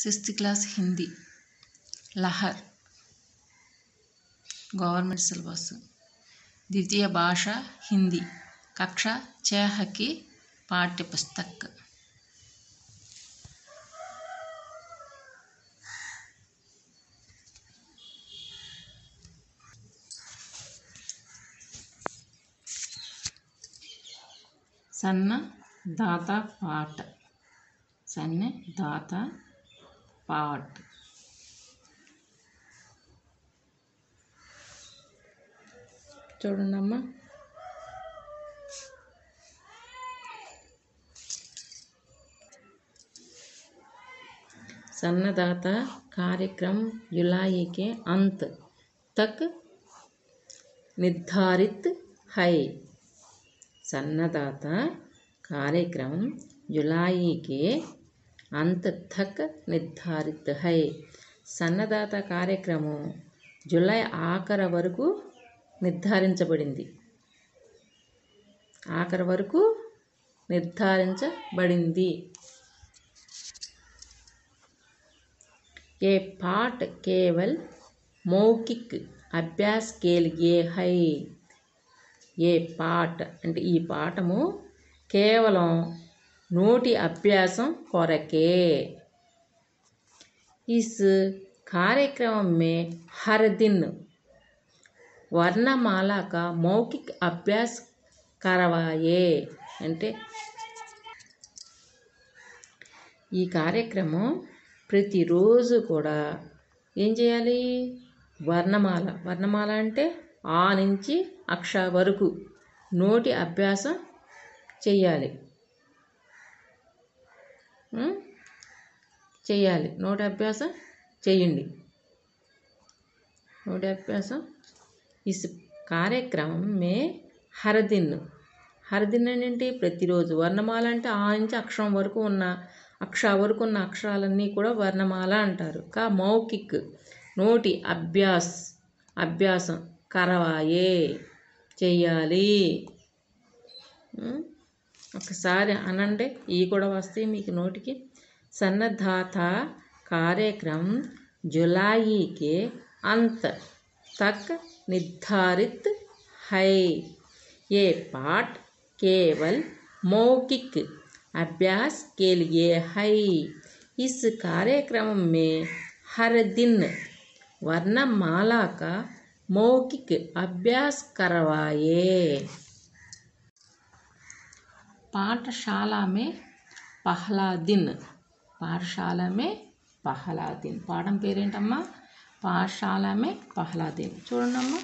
Sixth class Hindi लहर government syllabus द्वितीय भाषा हिंदी कक्षा 6 की पाठ्य पुस्तक। सन्नदाता पाठ सन्नदाता पाठ చూడండమ్మా। सन्नदाता कार्यक्रम जुलाई के अंत तक निर्धारित है। सन्नदाता कार्यक्रम जुलाई के अंत तक निर्धारित है। సన్నదాత కార్యక్రమం జూలై ఆఖరి వరకు నిర్ధారించబడింది। ఆఖరి వరకు నిర్ధారించబడింది। ये पाठ केवल मौखिक अभ्यास के लिए है। ये पाठ అంటే ఈ పాఠము కేవలం నోటి అభ్యాసం కొరకే। इस कार्यक्रम में हर दिन वर्णमाला का मौखिक अभ्यास करवाए। అంటే ఈ కార్యక్రమం ప్రతిరోజు కూడా ఏం చేయాలి? వర్ణమాల అంటే ఆ నుంచి అక్ష వరకు నోటి అభ్యాసం చేయాలి। నోటి అభ్యాసం చేయండి। నోటి అభ్యాసం इस कार्यक्रम में हर दिन అంటే ప్రతిరోజు। వర్ణమాల అంటే ఆ నుంచి అక్షరం వరకు ఉన్న అక్షరాలన్నీ కూడా వర్ణమాల అంటారు। కా మౌఖిక్ నోటి అభ్యాసం కరవాయే చేయాలి। ఒకసారి అనండి, ఈ కూడా వస్తాయి మీకు నోటికి। सन्नदाता कार्यक्रम जुलाई के अंत तक निर्धारित है। ये पाठ केवल मौखिक अभ्यास के लिए है। इस कार्यक्रम में हर दिन वर्णमाला का मौखिक अभ्यास करवाए। पाठशाला में पहला दिन పాఠం పేరేంటమ్మా? పాఠశాల మే పహలా దిన్। చూడండమ్మా,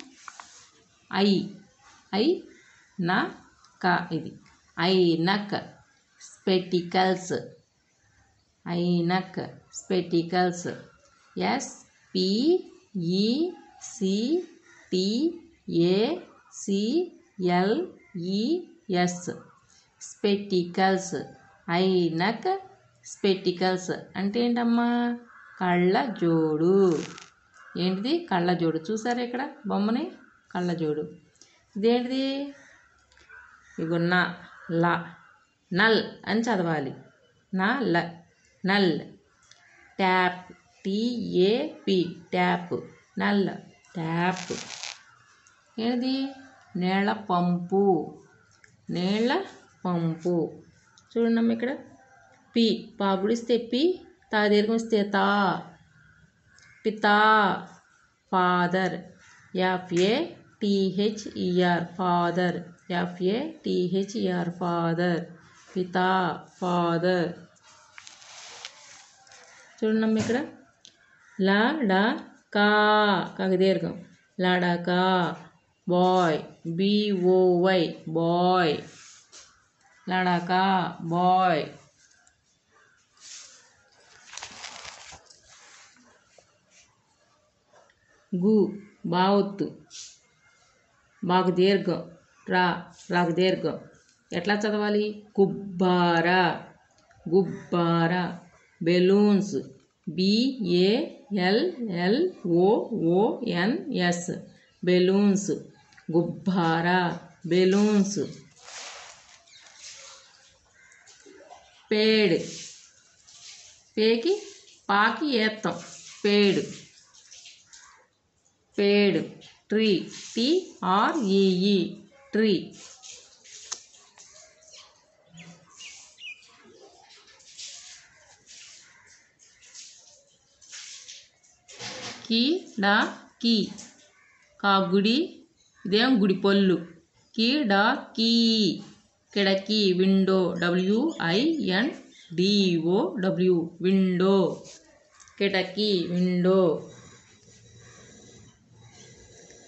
ఐ నా క, ఇది ఐనక్ స్పెటికల్స్, ఐనక్ స్పెటికల్స్, SPECTACLES స్పెటికల్స్। ఐనక్ స్పెటికల్స్ అంటే ఏంటమ్మా? కళ్ళజోడు। ఏంటిది? కళ్ళజోడు। చూసారా ఇక్కడ బొమ్మని? కళ్ళజోడు। ఇదేంటిది? ఇగో నల్ అని చదవాలి। Null. Tap, TAP tap, null tap. ఏంటిది? నీళ్ళ పంపు। చూడండి ఇక్కడ పి, పా గుడిస్తే పి, తా దీర్ఘమిస్తే తా, పితా, father, FATHER father, FATHER father, పితా, ఫాదర్। చూడండి ఇక్కడ లడకా, కాకి దీర్ఘం, లడకా, బాయ్, BOY బాయ్, లడకా బాయ్। గు, బావొత్తు, బాకు దీర్ఘం, రాకు దీర్ఘం, ఎట్లా చదవాలి? గుబ్బారా, బెలూన్స్, BALLOONS బెలూన్స్, గుబ్బారా, బెలూన్స్। पेड़, पे की పాకి ఏత్తం పేడు పేడు ట్రీ TREE ట్రీ కీ కాగుడి ఇదేం గుడి పొల్లు కీ కిడకి విండో WINDO విండో కిడకి విండో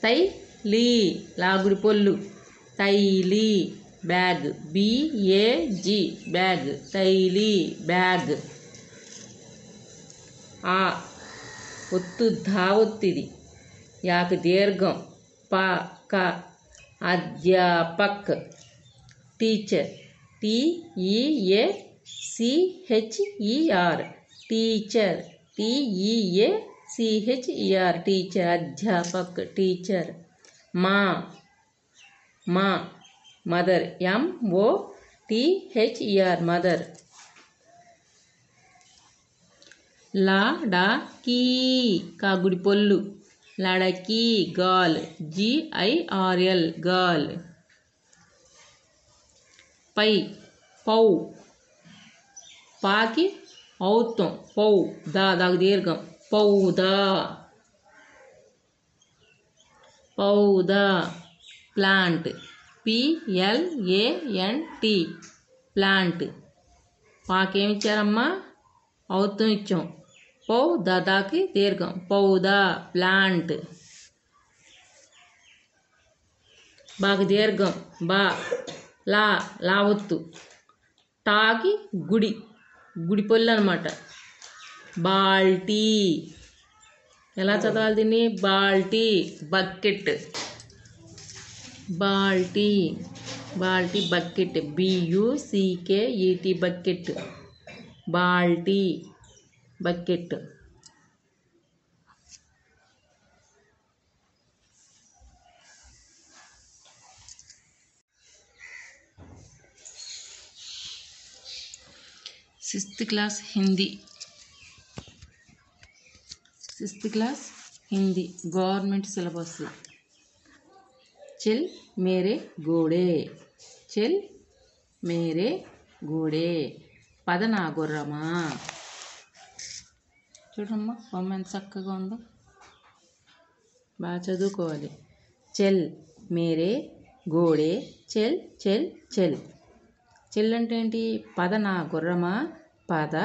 తైలి లాగుడి పొల్లు తైలి బ్యాగ్ BAG బ్యాగ్ తైలి బ్యాగ్ ఆ ఒత్తు ధావొత్తిది యాక దీర్ఘం క అధ్యాపక్ teacher TEACHER teacher TEACHER teacher అధ్యాపక్ టీచర్ మా మదర్ MOTHER మదర్ లాడాకి కాగుడి పొల్లు లడకి గర్ల్ GIRL గర్ల్ పౌ పాకి ఔత్తం దాగు దీర్ఘం పౌదా ప్లాంట్ PLANT ప్లాంట్ పాకేమిచ్చారమ్మా ఔత్తం ఇచ్చాం దాకి దీర్ఘం పౌదా ప్లాంట్ బాకి దీర్ఘం లావొత్తు టాకి గుడి పొల్లు అనమాట బాల్టీ ఎలా చదవాలి దీన్ని బాల్టీ బకెట్ బాల్టీ బకెట్ BUCKET బకెట్ బాల్టీ bucket sixth class Hindi government syllabus चल मेरे घोड़े पद ना गुर्रमा చూడమ్మా బొమ్మ ఎంత చక్కగా ఉందో బాగా చదువుకోవాలి చెల్ మేరే గోడే చెల్ అంటే ఏంటి పద నా గుర్రమా పద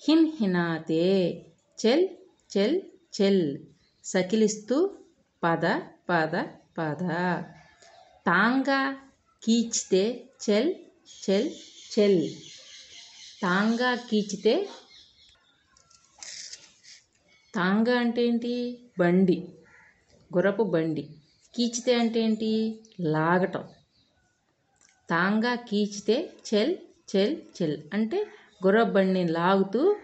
హినాతే చెల్ సకిలిస్తూ పద టాంగా కీచితే చెల్ టాంగా కీచితే టాంగా అంటే ఏంటి బండి గుర్రపు బండి కీచితే అంటే ఏంటి లాగటం టాంగా కీచితే చెల్ అంటే గుర్రపు బండిని లాగుతూ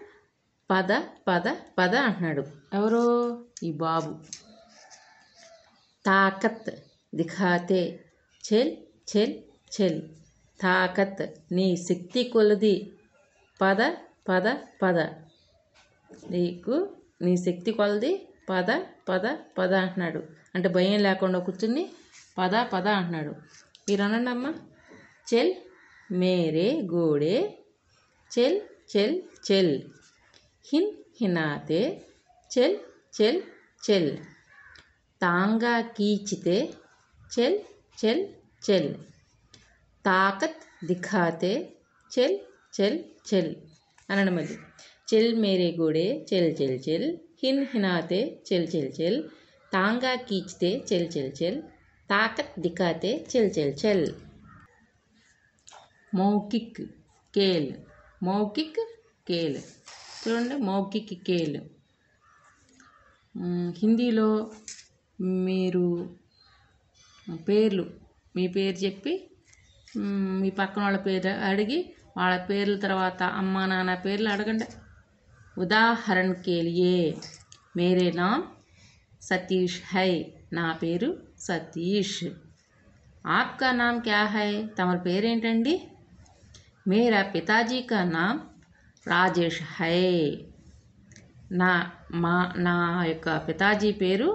పద అంటున్నాడు ఎవరో ఈ బాబు తాకత్ దిఖాతే చెల్ తాకత్ నీ శక్తి కొలది పద నీకు నీ శక్తి కొలది పద అంటున్నాడు అంటే భయం లేకుండా కూర్చుని పద అంటున్నాడు మీరు అనండి అమ్మ చెల్ మేరే గోడే చెల్ హినాతే చెల్ తాంగా కీచితే చెల్ తాకత్ దిఖాతే చెల్ అనండి మళ్ళీ చెల్ మేరే గోడే చెల్ హినాతే చెల్ తాంగా కీచితే చెల్ తాకత్ దిఖాతే చెల్ మౌఖిక్ కేల్ చూడండి మౌఖిక్ కేల్ హిందీలో మీరు మీ పేరు చెప్పి మీ పక్కన వాళ్ళ పేరు అడిగి వాళ్ళ పేర్ల తర్వాత అమ్మా నాన్న పేర్లు అడగండి ఉదాహరణ के लिए मेरे नाम सतीश है నా పేరు సతీష్ आपका नाम क्या है తమ పేరు ఏంటండి मेरा पिताजी का नाम రాజేష్ హై. నా నా యొక్క పితాజీ పేరు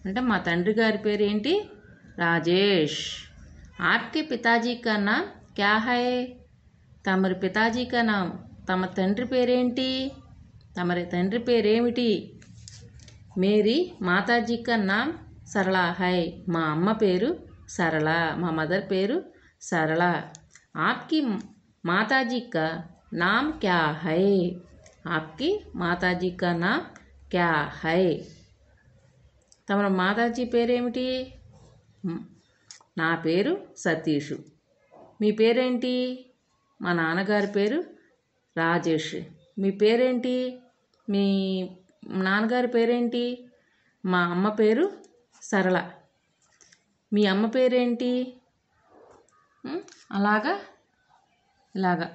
అంటే మా తండ్రి గారి పేరు ఏంటి? రాజేష్. ఆప్కే పితాజీ కా నామ్ క్యా హై? తమరి పితాజీ కా నామ్, తమ తండ్రి పేరేంటి? తమరి తండ్రి పేరేమిటి? మేరీ మాతాజీ కా నామ్ సరళా హై. మా అమ్మ పేరు సరళ, మా మదర్ పేరు సరళ. ఆప్కి మాతాజీ కా నామ్ క్యా హై? ఆప్కి మాతాజీ కా నామ్ క్యా హై? తమ మాతాజీ పేరేమిటి? నా పేరు సతీష్. మీ పేరేంటి? మా నాన్నగారి పేరు రాజేష్. మీ పేరేంటి? మీ నాన్నగారి పేరేంటి? మా అమ్మ పేరు సరళ. మీ అమ్మ పేరేంటి? ఇలాగా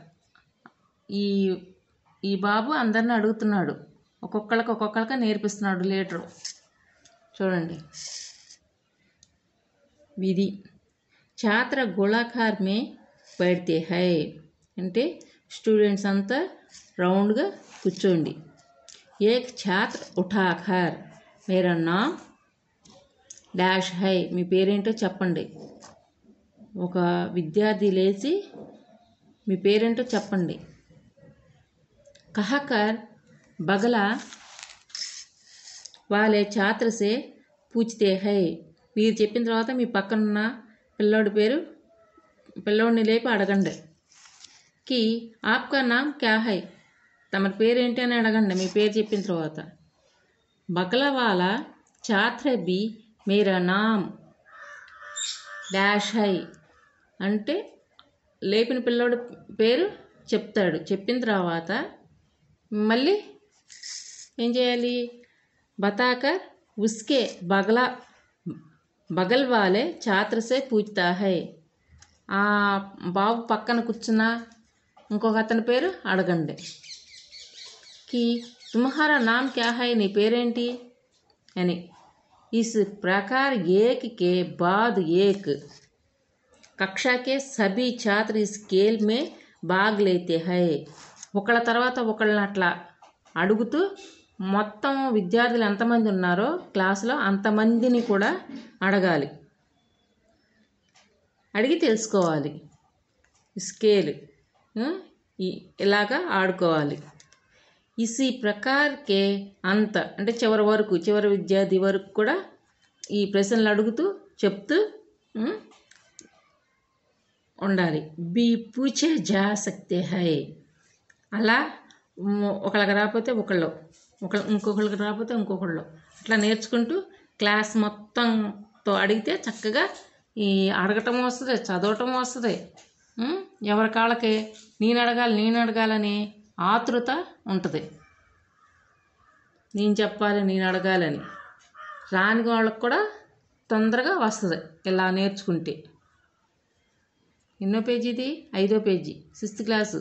ఈ ఈ బాబు అందరిని అడుగుతున్నాడు, ఒక్కొక్కరికి నేర్పిస్తున్నాడు లీటరు. చూడండి. విధి. ఛాత్ర గోళాకార్ మే बैठते हैं అంటే స్టూడెంట్స్ అంతా రౌండ్గా కూర్చోండి. ఏక్ ఛాత్ర ఉఠాకర్ మేరా నామ్ డాష్ హై. మీ పేరేంటో చెప్పండి. ఒక విద్యార్థి లేచి మీ పేరేంటో చెప్పండి. कहकर बगला वाले छात्र से पूछते हैं. మీరు చెప్పిన తర్వాత మీ పక్కనున్న పిల్లోడిని లేపి అడగండి. కి ఆప్కా నామ్ క్యా హై? తమ పేరేంటి అని అడగండి మీ పేరు చెప్పిన తర్వాత. బగలా వాలా ఛాత్ర బి మేరా నామ్ డాష్ హై అంటే లేపిన పిల్లోడి పేరు చెప్తాడు. చెప్పిన తర్వాత మళ్ళీ ఏం చేయాలి? బతాకర్ ఉస్కే బగల్ వాలే ఛాత్ర సే పూछता है. ఆ బాబు పక్కన కూర్చున్న ఇంకొక అతని పేరు అడగండి. కి తుమ్హారా నామ్ క్యా హై? నీ పేరేంటి అని. इस प्रकार एक के बाद एक कक्षा के सभी छात्र इस खेल में भाग लेते हैं. ఒకళ్ళ తర్వాత ఒకళ్ళని అట్లా అడుగుతూ మొత్తం విద్యార్థులు ఎంతమంది ఉన్నారో క్లాసులో అంతమందిని కూడా అడగాలి, అడిగి తెలుసుకోవాలి. స్కేల్ ఇలాగా ఆడుకోవాలి. ఇసి ప్రకార్కే అంత అంటే చివరి విద్యార్థి వరకు కూడా ఈ ప్రశ్నలు అడుగుతూ చెప్తూ ఉండాలి. బి పూచే జా సక్తే హై. అలా ఒకళ్ళకి రాకపోతే ఇంకొకళ్ళకి రాకపోతే ఇంకొకళ్ళు అట్లా నేర్చుకుంటూ క్లాస్ మొత్తంతో అడిగితే చక్కగా ఈ అడగటం వస్తుంది, చదవటం వస్తుంది. ఎవరి కాళ్ళకి నేను అడగాలని ఆతృత ఉంటుంది. నేను చెప్పాలి, నేను అడగాలని. రాని వాళ్ళకి కూడా తొందరగా వస్తుంది ఇలా నేర్చుకుంటే. ఎన్నో పేజీ ఇది? 5వ పేజీ, 6th క్లాసు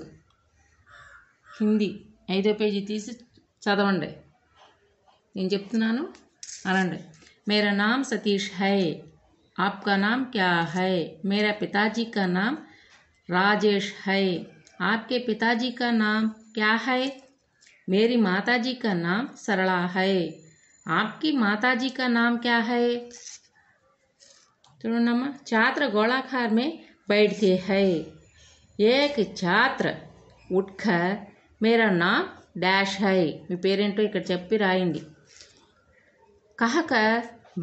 హిందీ 5వ పేజీ తీసి చదవండి. నేను చెప్తున్నాను అనండి. मेरा नाम सतीश है. आपका नाम क्या है? मेरा पिताजी का नाम राजेश है. आपके पिताजी का नाम क्या है? मेरी माताजी का नाम सरला है. आपकी माताजी का नाम क्या है? చూడండమ్మా. छात्र गोलाकार में बैठते हैं. एक छात्र उठकर मेरा नाम डैश है. మీ పేరేంటో ఇక్కడ చెప్పి రాయండి. कहकर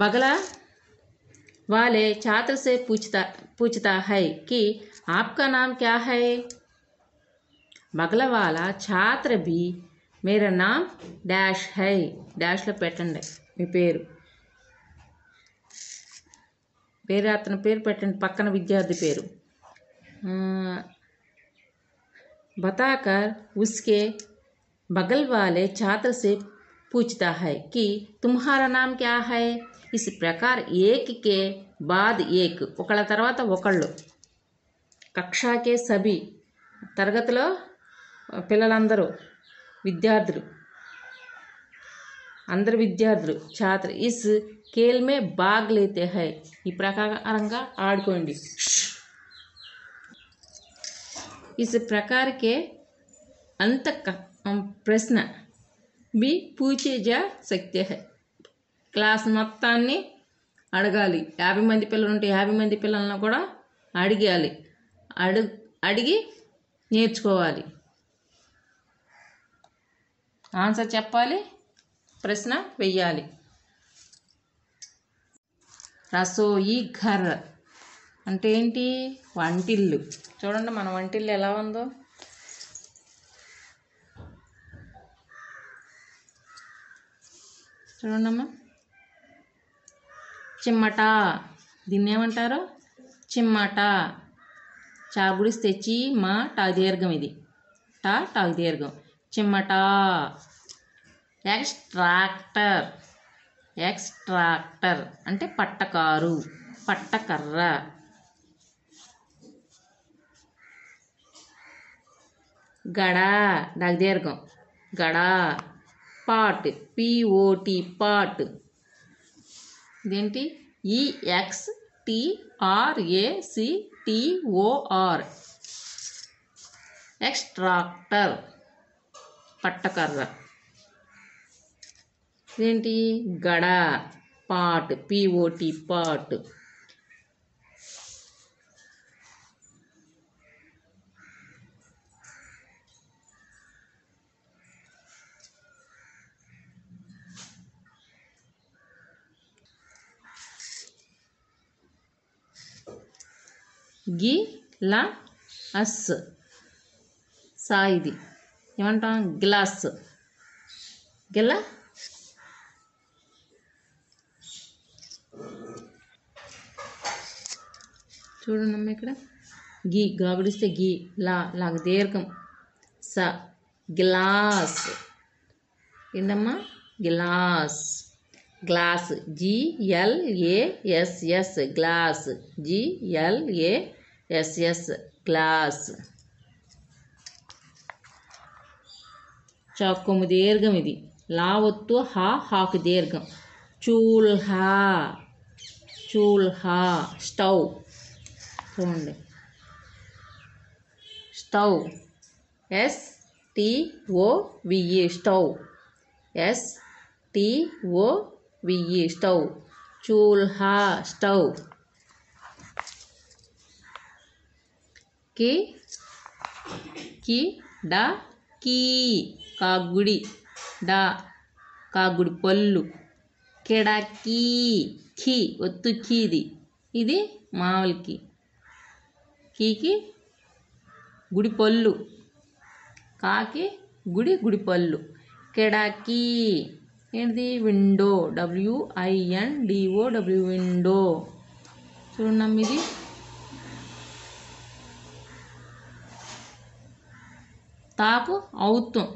बगला वाले छात्र से पूछता है कि आपका नाम क्या है? बगला वाला छात्र भी मेरा नाम डैश है. డాష్లో పెట్టండి మీ పేరు. వేరే అతని పేరు పెట్టండి, పక్కన విద్యార్థి పేరు. बताकर उसके बगल वाले छात्र से पूछता है कि तुम्हारा नाम क्या है? इस प्रकार एक के बाद एक ఒకళ్ళ తర్వాత ఒకళ్ళు. కక్షాకే సభి తరగతిలో పిల్లలందరూ విద్యార్థులు, అందరు విద్యార్థులు ఛాత్ర ఇస్ खेल में भाग लेते हैं. ఈ ప్రకారంగా ఆడుకోండి. इस प्रकार के अंत प्रश्न भी पूछे जा सकते हैं క్లాస్ మొత్తాన్ని అడగాలి 50 మంది పిల్లలు ఉంటే 50 మంది పిల్లలను కూడా అడిగాలి అడిగి నేర్చుకోవాలి ఆన్సర్ చెప్పాలి ప్రశ్న వేయాలి రసోయి ఘర్ అంటే ఏంటి వంటిల్లు చూడండి మన వంటిల్లు ఎలా ఉందో చూడండమ్మా చిమ్మట దీన్ని ఏమంటారు చిమ్మట చాగుడిస్తే చి మా టా దీర్ఘం ఇది టా దీర్ఘం చిమ్మట ఎక్స్ట్రాక్టర్ అంటే పట్టకారు పట్టకర్ర గడ డాగ్ దీర్ఘం గడ పాట్ పిఓటి పాట్ ఇదేంటి EXTRACTOR ఎక్స్ట్రాక్టర్ పట్టకర్ర ఇదేంటి గడ పాట్ పిఓటి పాట్ గిలాస్ సాయిది ఏమంటాం గ్లాస్ గిలా చూడండి అమ్మ ఇక్కడ గీ గాగుడిస్తే గీ లాగ దీర్ఘం స గ్లాస్ ఏంటమ్మా glass glass GLASS glass GLASS glass చాకొమ్ము దీర్ఘం ఇది లా ఒత్తు హాకు దీర్ఘం చూల్హా స్టవ్ చూడండి stove STOVE stove STOVE stove చూల్హా స్టవ్ కి కాగుడి కాగుడి పళ్ళు కిడకీ ఖీ ఒత్తు ఖీది ఇది మామూలుకి కీకి గుడి పళ్ళు కాకి గుడి పళ్ళు కిడకీ ఏంటిది విండో WINDO విండో చూడండి ఇది తాకు ఔత్వం